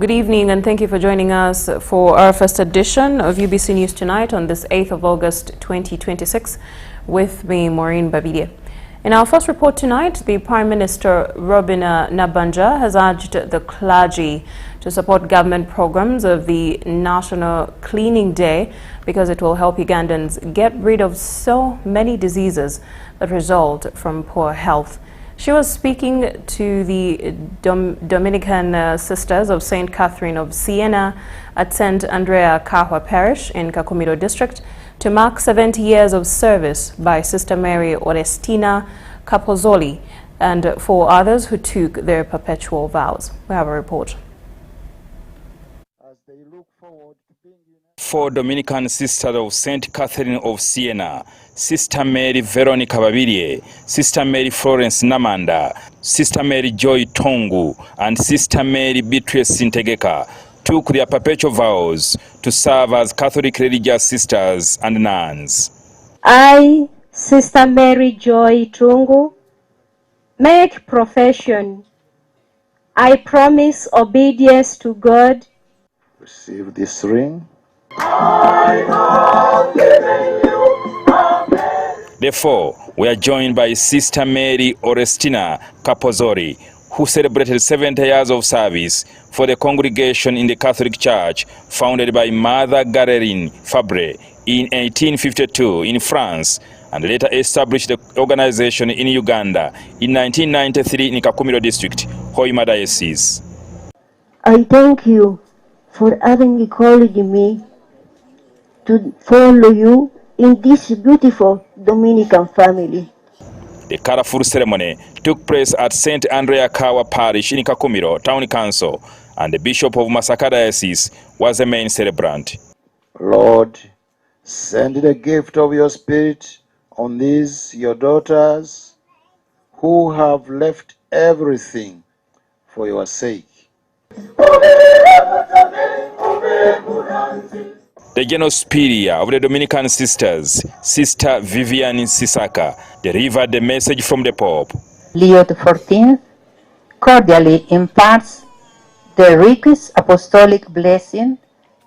Good evening and thank you for joining us for our first edition of UBC News Tonight on this 8th of August 2026 with me, Moureen Babirye. In our first report tonight, the Prime Minister Robin Nabanja has urged the clergy to support government programs of the National Cleaning Day because it will help Ugandans get rid of so many diseases that result from poor health. She was speaking to the Dominican Sisters of St. Catherine of Siena at St. Andrea Kahwa Parish in Kakumiro District to mark 70 years of service by Sister Mary Orestina Capozoli and 4 others who took their perpetual vows. We have a report. For Dominican Sisters of St. Catherine of Siena, Sister Mary Veronica Babirye, Sister Mary Florence Namanda, Sister Mary Joy Tongu, and Sister Mary Beatrice Sintegeka took their perpetual vows to serve as Catholic religious sisters and nuns. I, Sister Mary Joy Tongu, make profession. I promise obedience to God. Receive this ring. I have given you. Amen. Therefore, we are joined by Sister Mary Orestina Capozori, who celebrated 70 years of service for the congregation in the Catholic Church founded by Mother Galerine Fabre in 1852 in France, and later established the organization in Uganda in 1993 in Kakumiro District, Hoima Diocese. I thank you for having encouraged me to follow you in this beautiful Dominican family. The colorful ceremony took place at St. Andrea Kahwa Parish in Kakumiro Town Council, and the Bishop of Masaka Diocese was the main celebrant. Lord, send the gift of your Spirit on these, your daughters, who have left everything for your sake. The General Superior of the Dominican Sisters, Sister Vivian Sisaka, delivered the message from the Pope. Leo XIV cordially imparts the richest apostolic blessing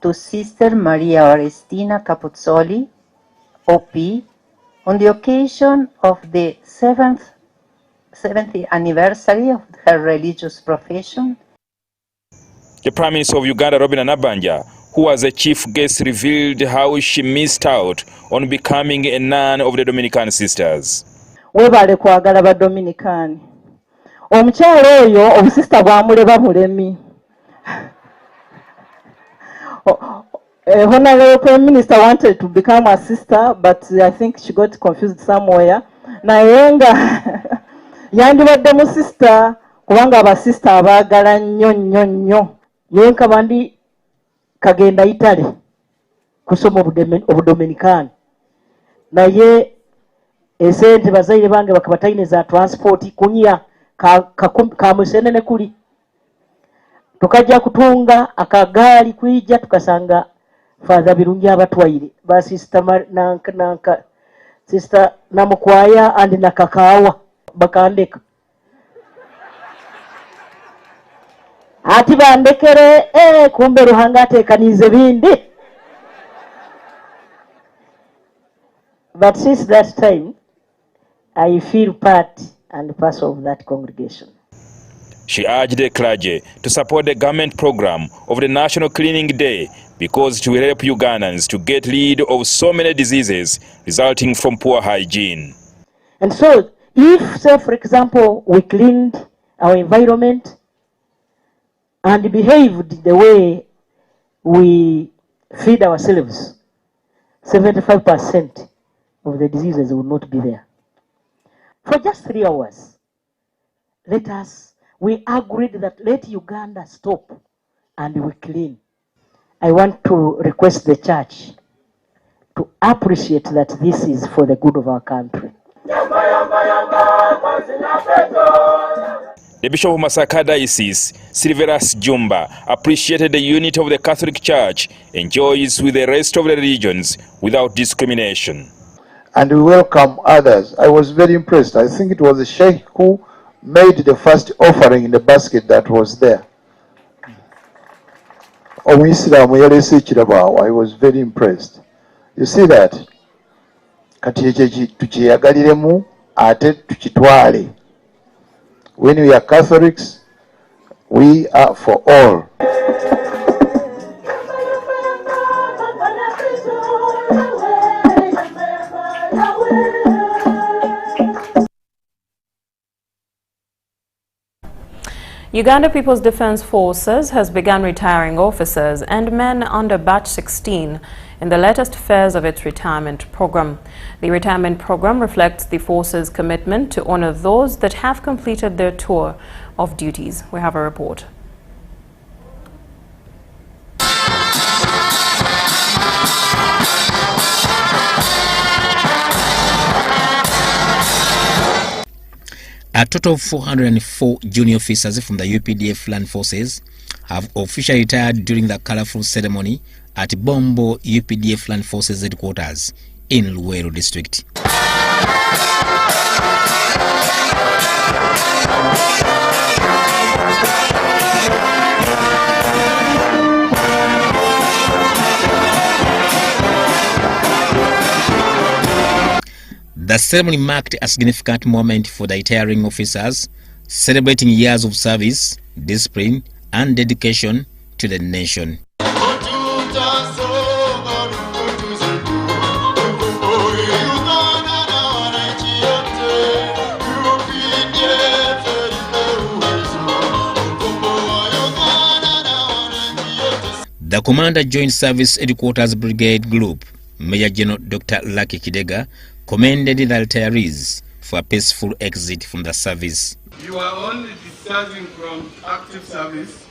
to Sister Maria Orestina Capozoli, OP, on the occasion of the 70th anniversary of her religious profession. The Prime Minister of Uganda, Robin Nabanja, who was the chief guest, revealed how she missed out on becoming a nun of the Dominican Sisters. Webale kwagala ba Dominican. Omukyalo oyo obusista bwamuleba mulemi. Honorable Prime Minister wanted to become a sister, but I think she got confused somewhere. Naye nga yandibadde mu sister kubanga abasista abaagala nnyo. Yenka bandi kagenda Italy kusoma obudominikani. Naye esente bazaire bange bakabatayine za transport kunya ka musenene kuli. Tukajja kutunga akagaali kwijja tukasanga Father Birungi abatwaire ba sister nanka sister namukwaya andi nakakawa bakandeka. Ati bandekere kumbe Ruhanga atekanize bindi. But since that time, I feel part and parcel of that congregation. She urged the clergy to support the government program of the National Cleaning Day because it will help Ugandans to get rid of so many diseases resulting from poor hygiene. And so, if, say, for example, we cleaned our environment and behaved the way we feed ourselves, 75% of the diseases will not be there. For just 3 hours, we agreed that let Uganda stop and we clean. I want to request the church to appreciate that this is for the good of our country. The Bishop of Masaka Diocese, Silverus Jumba, appreciated the unity of the Catholic Church enjoys with the rest of the religions without discrimination. And we welcome others. I was very impressed. I think it was the Sheikh who made the first offering in the basket that was there. Omuyisiraamu yaleese ekirabo awo. I was very impressed. You see that? Kati ekyo tukyeyagaliremu ate tukitwale. When we are Catholics, we are for all. Uganda People's Defence Forces has begun retiring officers and men under Batch 16 in the latest phase of its retirement program. The retirement program reflects the force's commitment to honor those that have completed their tour of duties. We have a report. A total of 404 junior officers from the UPDF land forces have officially retired during the colorful ceremony at Bombo UPDF land forces headquarters in Luweero district. The ceremony marked a significant moment for the retiring officers, celebrating years of service, discipline, and dedication to the nation. The Commander Joint Service Headquarters Brigade Group, Major General Dr. Lucky Kidega, commended the retirees for a peaceful exit from the service. You are only discharging from active service,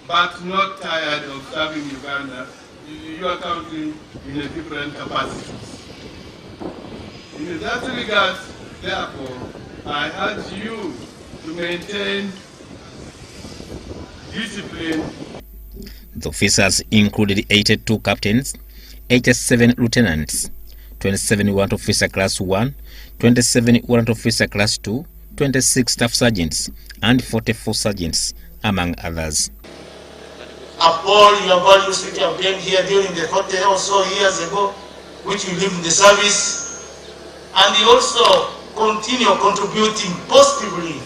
but not tired of serving Uganda. You are counting in a different capacities. In that regard, therefore, I urge you to maintain discipline. The officers included 82 captains, 87 lieutenants, 27 warrant officer class 1, 27 warrant officer class 2, 26 staff sergeants, and 44 sergeants, among others. Uphold your values which have been here during the 40 or so years ago, which you lived in the service, and you also continue contributing positively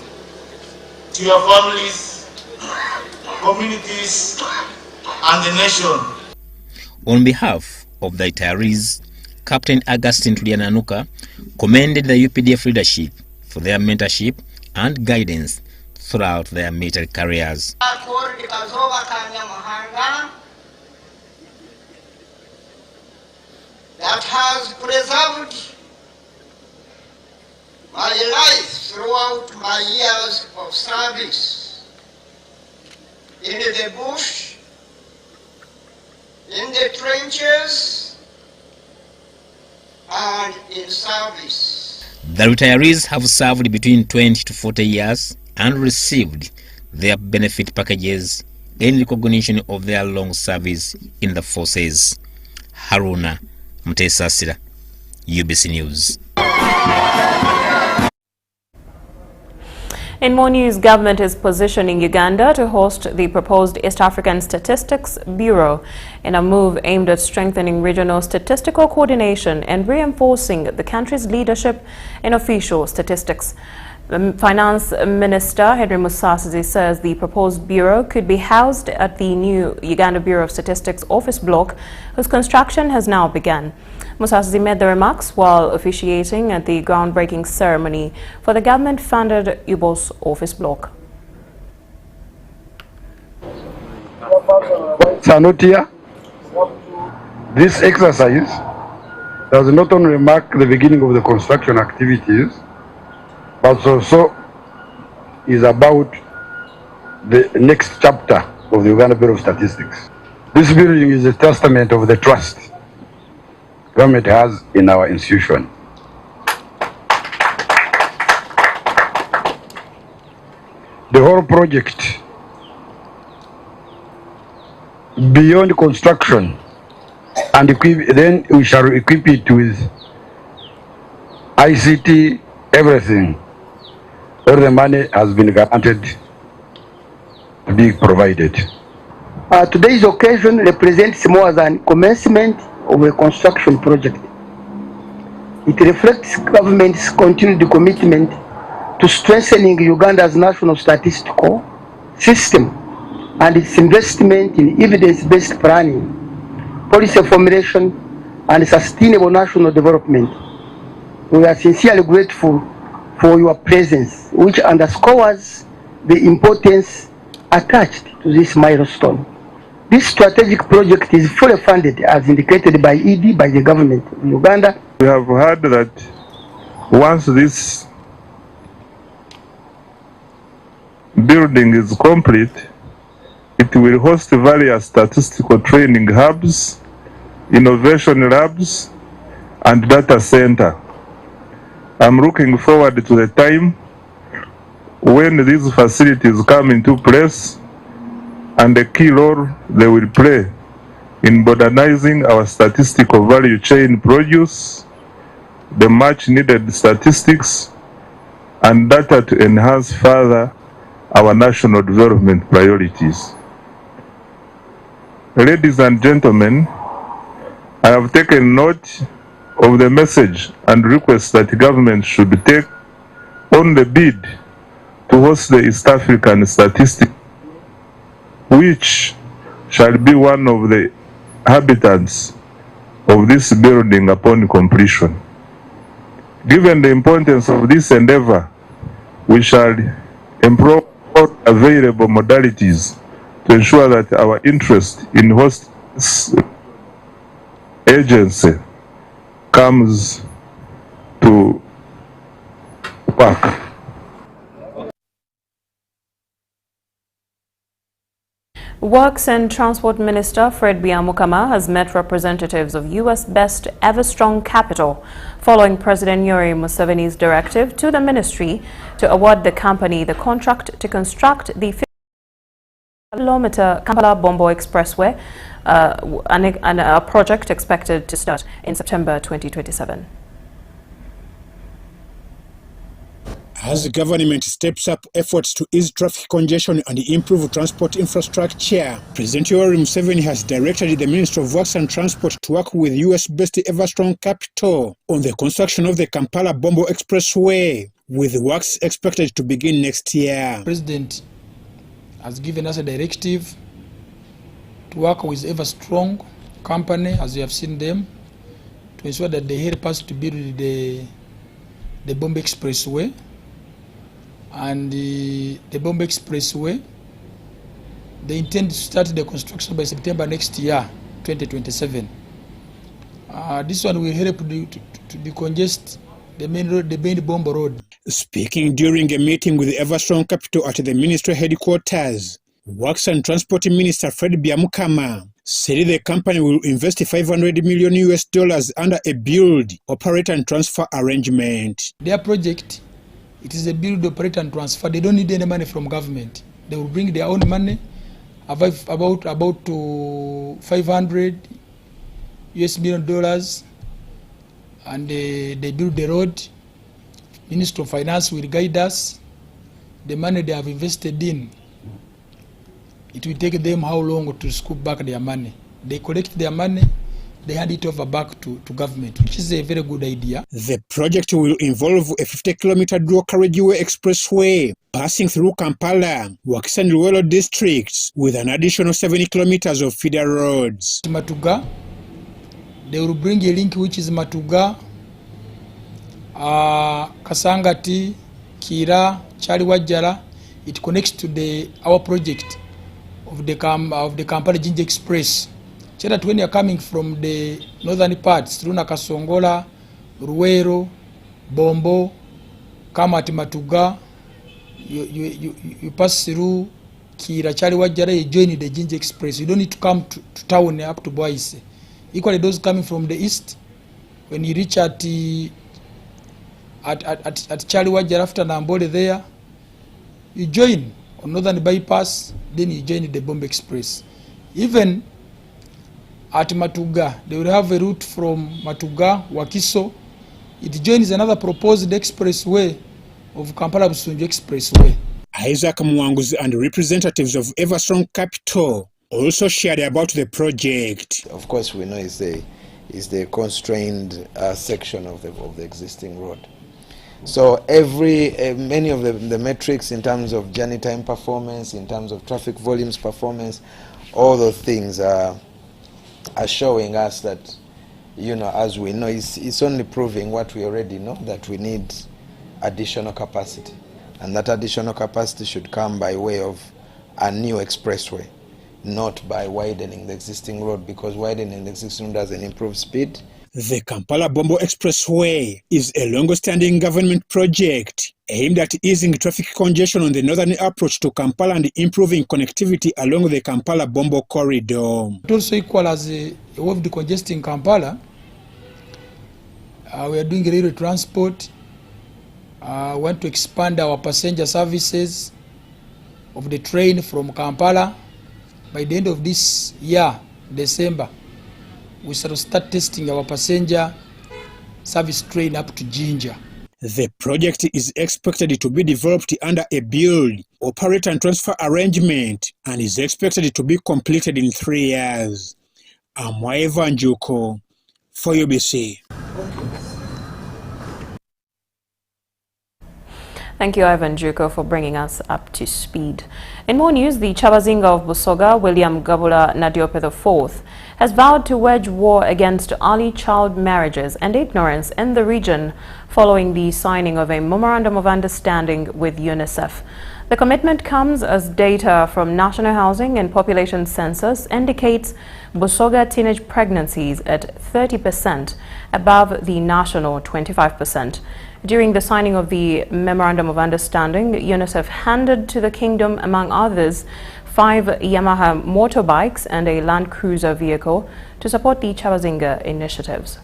to your families, communities, and the nation. On behalf of the retirees, Captain Augustine Tuliananuka commended the UPDF leadership for their mentorship and guidance throughout their military careers. That has preserved my life throughout my years of service in the bush, in the trenches, and in service. The retirees have served between 20 to 40 years and received their benefit packages in recognition of their long service in the forces. Haruna Mutesasira, UBC News. In more news, government is positioning Uganda to host the proposed East African Statistics Bureau in a move aimed at strengthening regional statistical coordination and reinforcing the country's leadership in official statistics. The Finance Minister Henry Musasizi says the proposed bureau could be housed at the new Uganda Bureau of Statistics office block, whose construction has now begun. Musasizi made the remarks while officiating at the groundbreaking ceremony for the government-funded UBOS office block. Sanutia, this exercise does not only mark the beginning of the construction activities, but also is about the next chapter of the Uganda Bureau of Statistics. This building is a testament of the trust government has in our institution. The whole project, beyond construction, and then we shall equip it with ICT, everything. All the money has been granted to be provided. Today's occasion represents more than commencement of a construction project. It reflects government's continued commitment to strengthening Uganda's national statistical system and its investment in evidence-based planning, policy formulation, and sustainable national development. We are sincerely grateful for your presence, which underscores the importance attached to this milestone. This strategic project is fully funded as indicated by ED by the government of Uganda. We have heard that once this building is complete, it will host various statistical training hubs, innovation labs, and data center. I'm looking forward to the time when these facilities come into place and the key role they will play in modernizing our statistical value chain produce, the much needed statistics and data to enhance further our national development priorities. Ladies and gentlemen, I have taken note of the message and request that government should take on the bid to host the East African Statistics, which shall be one of the inhabitants of this building upon completion. Given the importance of this endeavor, we shall employ all available modalities to ensure that our interest in host agency comes to work. Works and Transport Minister Fred Byamukama has met representatives of U.S. Best Everstrong Capital following President Yoweri Museveni's directive to the ministry to award the company the contract to construct the 50-kilometer Kampala-Bombo expressway, and a project expected to start in September 2027. As the government steps up efforts to ease traffic congestion and improve transport infrastructure, President Yoweri Museveni has directed the Minister of Works and Transport to work with US-based Everstrong Capital on the construction of the Kampala-Bombo expressway, with works expected to begin next year. President has given us a directive to work with Everstrong company, as you have seen them, to ensure that they help us to build the Bombo expressway. And the Bombo expressway, they intend to start the construction by September next year, 2027. This one will help to decongest the main Bombo road. Speaking during a meeting with the Everstrong Capital at the ministry headquarters, Works and Transport Minister Fred Byamukama said the company will invest $500 million under a build, operate and transfer arrangement. Their project, it is a build, operate and transfer. They don't need any money from government. They will bring their own money, about $500 million, and they build the road. Minister of Finance will guide us. The money they have invested in, it will take them how long to scoop back their money. They collect their money, they hand it over back to government, which is a very good idea. The project will involve a 50-kilometer dual carriageway expressway passing through Kampala, Wakisa and Luwelo districts, with an additional 70 kilometers of feeder roads. Matuga, they will bring a link which is Matuga, Kasangati, Kira, Chaliwajara. It connects to our project of the Kampala-Jinja Express. So that when you are coming from the northern parts through Nakasongola, Ruwero, Bombo, Kamati Matuga, you pass through Kira, Chaliwajara, you join the Jinja Express. You don't need to come to town up to Boise. Equally, those coming from the east, when you reach at Chaliwajara after Nambole there, you join on northern bypass, then you join the Bombo Express. Even at Matuga, they will have a route from Matuga, Wakiso. It joins another proposed expressway of Kampala-Busumbi Expressway. Isaac Mwanguzi and representatives of Everstrong Capital also shared about the project. Of course, we know is the constrained section of the existing road. So many of the metrics in terms of journey time performance, in terms of traffic volumes performance, all those things are showing us that, you know, as we know, it's only proving what we already know, that we need additional capacity. And that additional capacity should come by way of a new expressway, not by widening the existing road, because widening the existing road doesn't improve speed. The Kampala-Bombo Expressway is a long-standing government project aimed at easing traffic congestion on the northern approach to Kampala and improving connectivity along the Kampala-Bombo corridor. It also equal as a way of decongesting Kampala. We are doing railway transport. We want to expand our passenger services of the train from Kampala. By the end of this year, December, we start testing our passenger service train up to Jinja. The project is expected to be developed under a build, operate and transfer arrangement and is expected to be completed in 3 years. I'm Ivan Juko for UBC. Thank you, Ivan Juko, for bringing us up to speed. In more news, the Chabazinga of Busoga, William Gabula Nadiope IV, has vowed to wage war against early child marriages and ignorance in the region following the signing of a memorandum of understanding with UNICEF. The commitment comes as data from National Housing and Population Census indicates Busoga teenage pregnancies at 30%, above the national 25%. During the signing of the Memorandum of Understanding, UNICEF handed to the kingdom, among others, 5 Yamaha motorbikes and a Land Cruiser vehicle to support the Chabazinga initiatives.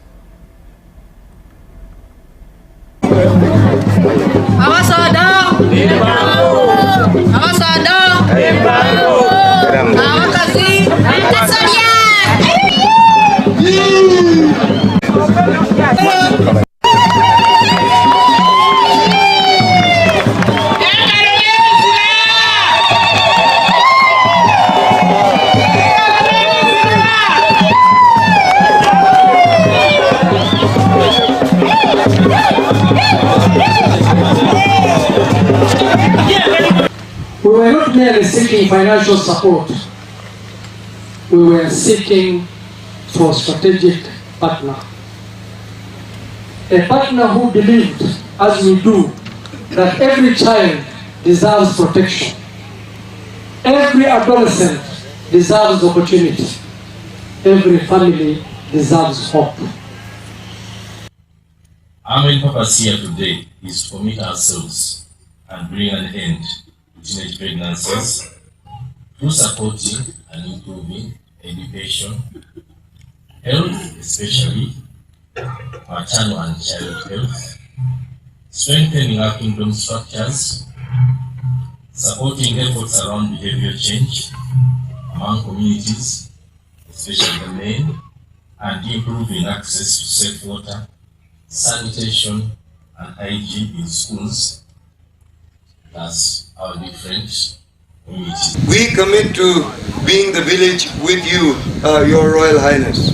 We were not merely seeking financial support, we were seeking for a strategic partner. A partner who believed, as we do, that every child deserves protection. Every adolescent deserves opportunity. Every family deserves hope. Our main purpose here today is to commit ourselves and bring an end to teenage pregnancies through supporting and improving education, health, especially maternal and child health, strengthening our kingdom structures, supporting efforts around behavior change among communities, especially the men, and improving access to safe water, sanitation, and hygiene in schools, plus our different communities. We commit to being the village with you, Your Royal Highness.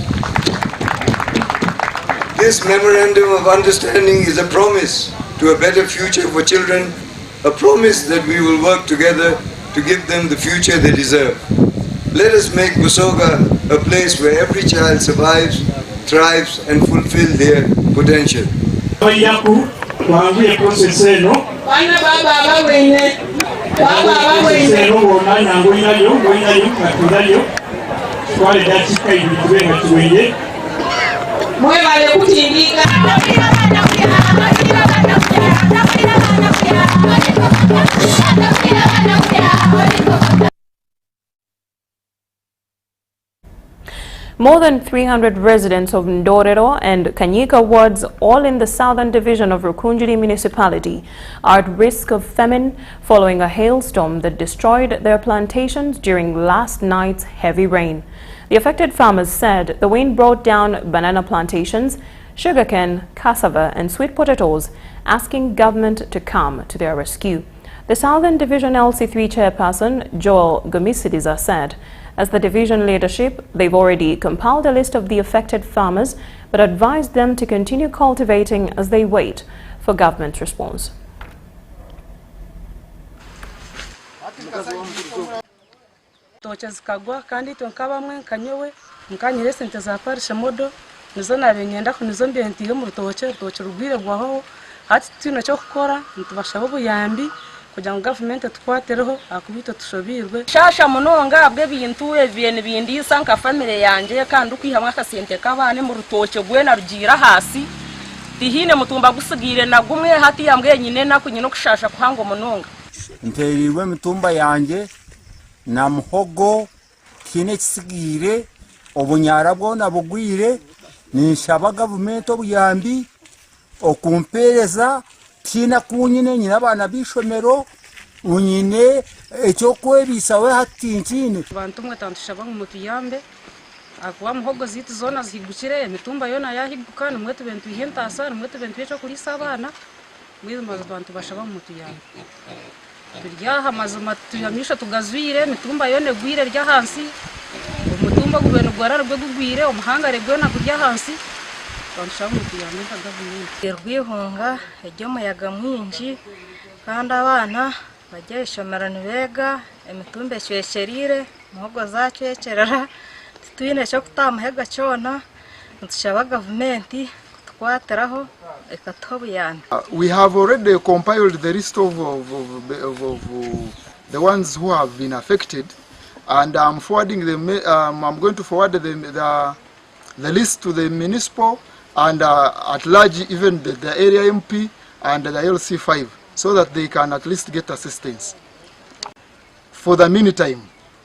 This memorandum of understanding is a promise to a better future for children, a promise that we will work together to give them the future they deserve. Let us make Busoga a place where every child survives, thrives, and fulfills their potential. More than 300 residents of Ndorero and Kanyika wards, all in the southern division of Rukungiri municipality, are at risk of famine following a hailstorm that destroyed their plantations during last night's heavy rain. The affected farmers said the wind brought down banana plantations, sugarcane, cassava and sweet potatoes, asking government to come to their rescue. The Southern Division LC3 chairperson, Joel Gomisidiza, said, as the division leadership, they've already compiled a list of the affected farmers, but advised them to continue cultivating as they wait for government response. Tocha zikagwa kandi tonkabamwe nkanyewe nkanyire sente za parisha modo nizo nabenyenda ko nizo mbentiye mu rutoche rugwire bwaho hati tino cyo gukora ntubashaba buyambi kugira ngo government tukwatereho akubito tushobirwe shasha munonga abwe bintu evene bindi sanka family yanje kandi ukwihamwe akasente kabane mu rutoche gwe na rugira hasi tihine mutumba gusigire nagumwe hati yambwe nyine nakunyino kushasha kuhango munonga nteriwe mitumba yanje na muhogo kine kisigire obunyara bwona bugwire nishaba government obuyambi okumpereza tina kunyine nyina abana bishomero unyine ekyo kwebisawe hatinchine bantu mwe tantushaba mu tuyambe akwa muhogo zitu zona zigukire mitumba yona yahiguka nimwe tubentu ihentasa nimwe tubentu cyo kuri sabana mwizo abantu bashaba mu tuyambe turyaha mazuma tuyamisha tugazwire mitumba yone gwire rya hansi umutumba gubeno gwarara rwe gugwire umuhanga regwe na kurya hansi banshamu tuyambe kagavumenti rwihunga ejyo muyaga mwinji kandi abana bajya ishomerana bega emitumba cyesherire muhogo zacyecerera tuyine cyo kutamuhega cyona ntushaba gavumenti kwateraho ekatobuyana. We have already compiled the list of the ones who have been affected, and I'm forwarding them. I'm going to forward the list to the municipal and at large, even the area MP and the LC5, so that they can at least get assistance. For the meantime,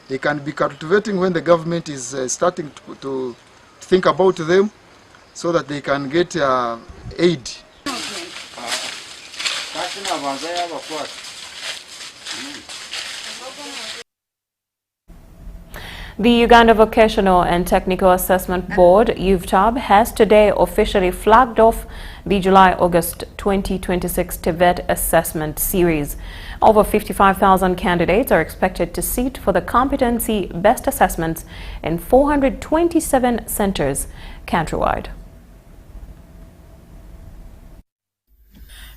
they can be cultivating when the government is starting to think about them, so that they can get aid. The Uganda Vocational and Technical Assessment Board, UPDF, has today officially flagged off the July-August 2026 Tibet Assessment Series. Over 55,000 candidates are expected to sit for the competency-based assessments in 427 centres countrywide.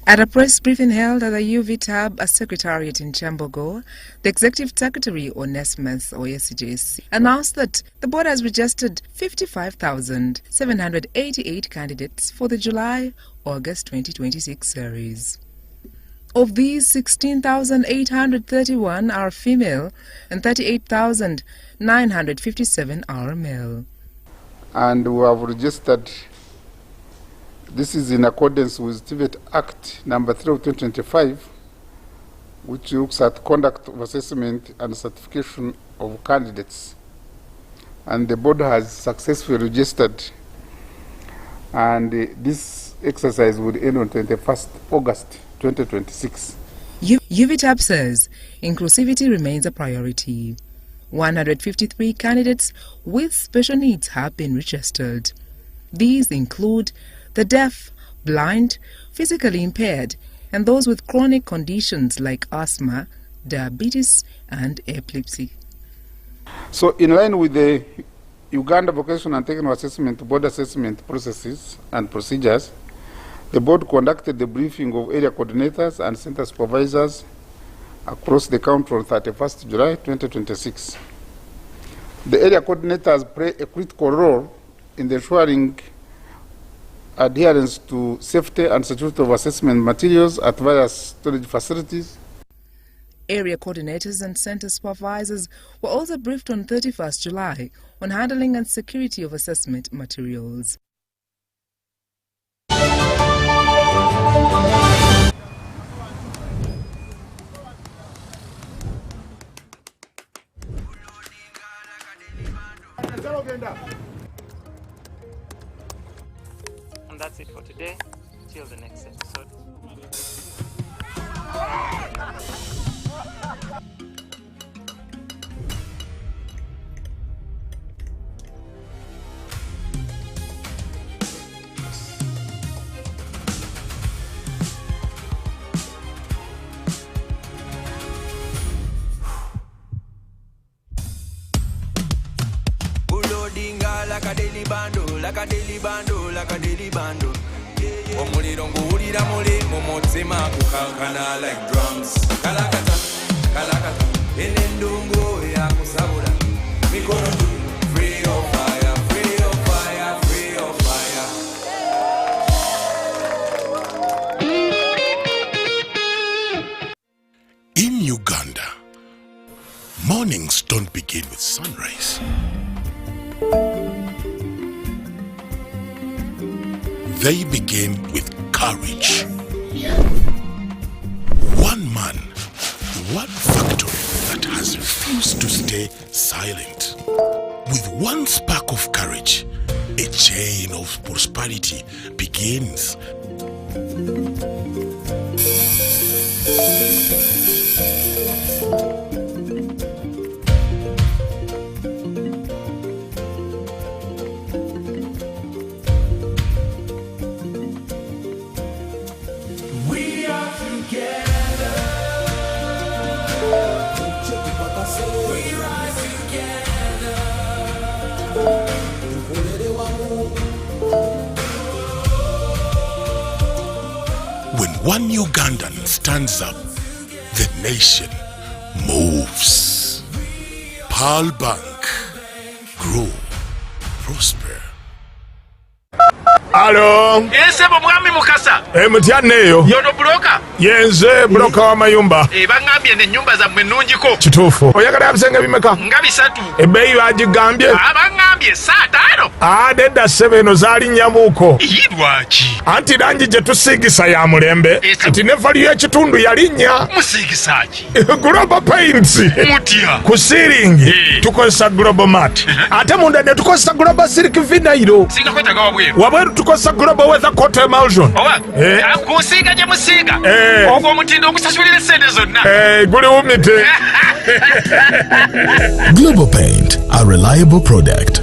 At a press briefing held at the UPDF Secretariat in Chambogo, the Executive Secretary Onesmus Oyesijesi announced that the board has registered 55,788 candidates for the July-August 2026 series. Of these, 16,831 are female and 38,957 are male. And we have registered. This is in accordance with Tibet Act number 3 of 2025, which looks at conduct of assessment and certification of candidates. And the board has successfully registered, and this exercise would end on 21st August 2026. UPDF says inclusivity remains a priority. 153 candidates with special needs have been registered. These include the deaf, blind, physically impaired, and those with chronic conditions like asthma, diabetes, and epilepsy. So in line with the Uganda Vocational and Technical Assessment Board assessment processes and procedures, the board conducted the briefing of area coordinators and center supervisors across the country on 31st July 2026. The area coordinators play a critical role in ensuring adherence to safety and security of assessment materials at various storage facilities. Area coordinators and center supervisors were also briefed on 31st July on handling and security of assessment materials. And that's it for today. Till the next episode. like a daily bando, like a daily bando. Omuliro nguwulira muli mu mutima kukankana like drums. Kalakata, kalakata, enendungu ya kusabula. Mikono juu, free your fire, free your fire, free your fire. In Uganda, mornings don't begin with sunrise. They begin with courage. One man, one factory that has refused to stay silent. With one spark of courage, a chain of prosperity begins. When one Ugandan stands up, the nation moves. Pearl Bank. Grow. Prosper. Alo. Nsebo mwami mukasa. Mutyaneyo. Yono broka. Yenze broka wa mayumba. Bangambye ne nyumba za mwenungiko. Kituufu. Oyagala bisenge bimeka? Nga bisatu. Ebbeeyi bagigambye? Bangambye saa 5. Nedda 7 zaali nyabuuko. Yidwaki. Anti langi gye tusiigisa ya mulembe. Anti ne vali y'ekitundu yalinnya. Musiigisaki. Global Paints. Mutya. Ku ceiling tukozesa Global Mat. Ate munda ne tukozesa Global Silk Vinyl. Singa kwetaga wabweru. Wabweru tukozesa Global Weather Coat Emulsion. Owa. Kusiiga gye musiiga. Ogwo omutindo ogusasulira essente zonna. Guli wumite. Global Paint, a reliable product.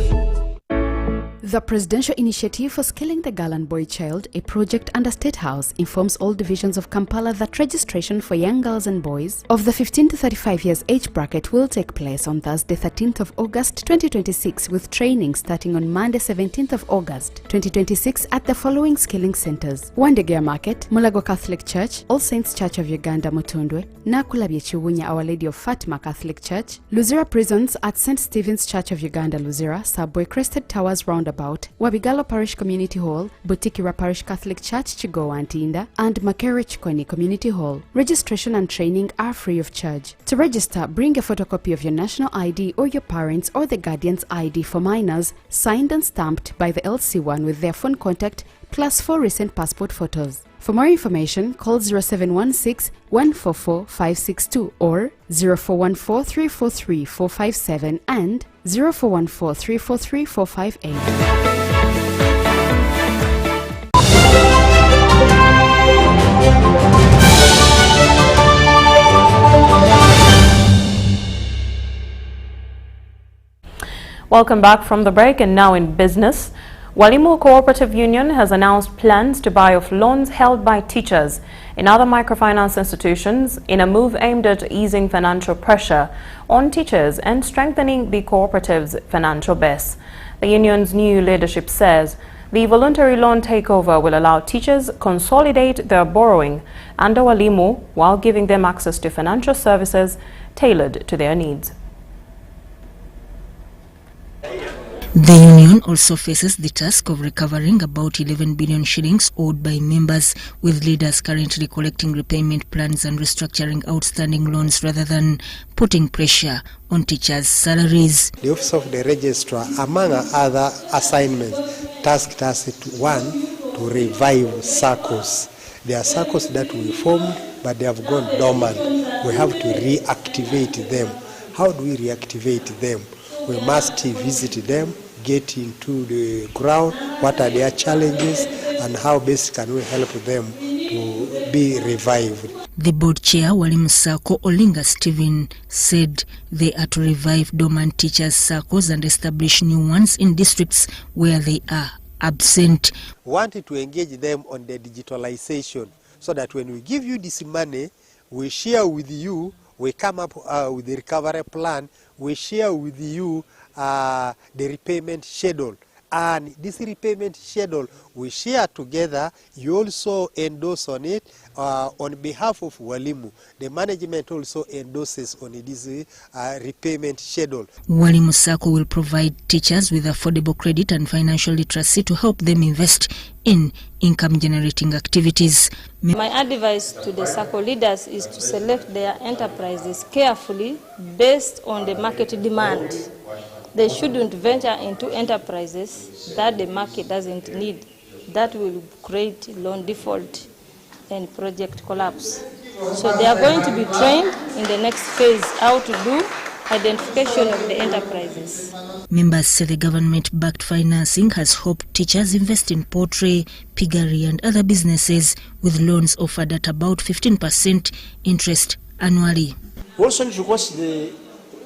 The Presidential Initiative for Skilling the Girl and Boy Child, a project under State House, informs all divisions of Kampala that registration for young girls and boys of the 15 to 35 years age bracket will take place on Thursday 13th of August 2026 with training starting on Monday 17th of August 2026 at the following skilling centers: Wandegea Market, Mulago Catholic Church, All Saints Church of Uganda Mutundwe, Nakulabye Chiwunya Our Lady of Fatima Catholic Church, Luzira Prisons at St. Stephen's Church of Uganda Luzira, Subway Crested Towers Roundabout, Wabigalo Parish Community Hall, Butikira Parish Catholic Church Chigowa Ntinda, and Makere Chikoni Community Hall. Registration and training are free of charge. To register, bring a photocopy of your national ID or your parents' or the guardian's ID for minors, signed and stamped by the LC1 with their phone contact, plus 4 recent passport photos. For more information, call 0716 144 562 or 0414 343 457 and 0414 343 458. Welcome back from the break, and now in business. Walimu Cooperative Union has announced plans to buy off loans held by teachers in other microfinance institutions in a move aimed at easing financial pressure on teachers and strengthening the cooperative's financial base. The union's new leadership says the voluntary loan takeover will allow teachers consolidate their borrowing under Walimu while giving them access to financial services tailored to their needs. The union also faces the task of recovering about 11 billion shillings owed by members, with leaders currently collecting repayment plans and restructuring outstanding loans rather than putting pressure on teachers' salaries. The Office of the Registrar, among other assignments, tasked us to, one, to revive circles. There are circles that we formed, but they have gone dormant. We have to reactivate them. How do we reactivate them? We must visit them, get into the ground, what are their challenges, and how best can we help them to be revived. The board chair, Walimu Sako Olinga Stephen, said they are to revive dormant teachers' circles and establish new ones in districts where they are absent. We wanted to engage them on the digitalization so that when we give you this money, we share with you, we come up with the recovery plan, we share with you the repayment schedule, and this repayment schedule we share together. You also endorse on it on behalf of Walimu. The management also endorses on this repayment schedule. Walimu Sacco will provide teachers with affordable credit and financial literacy to help them invest in income-generating activities. My advice to the Sacco leaders is to select their enterprises carefully based on the market demand. They shouldn't venture into enterprises that the market doesn't need. That will create loan default and project collapse. So they are going to be trained in the next phase how to do identification of the enterprises. Members say the government-backed financing has helped teachers invest in poultry, piggery and other businesses with loans offered at about 15% interest annually. We also need to request the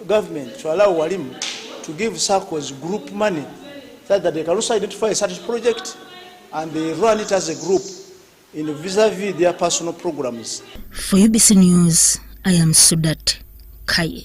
government to allow Walimu to give SACCOs group money so that they can also identify such project and they run it as a group in vis-a-vis their personal programs. For UBC News, I am Sudat Kai.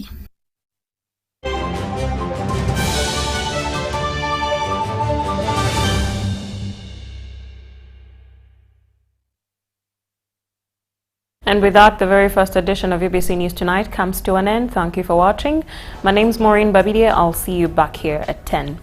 And with that, the very first edition of UBC News Tonight comes to an end. Thank you for watching. My name's Moureen Babirye. I'll see you back here at 10.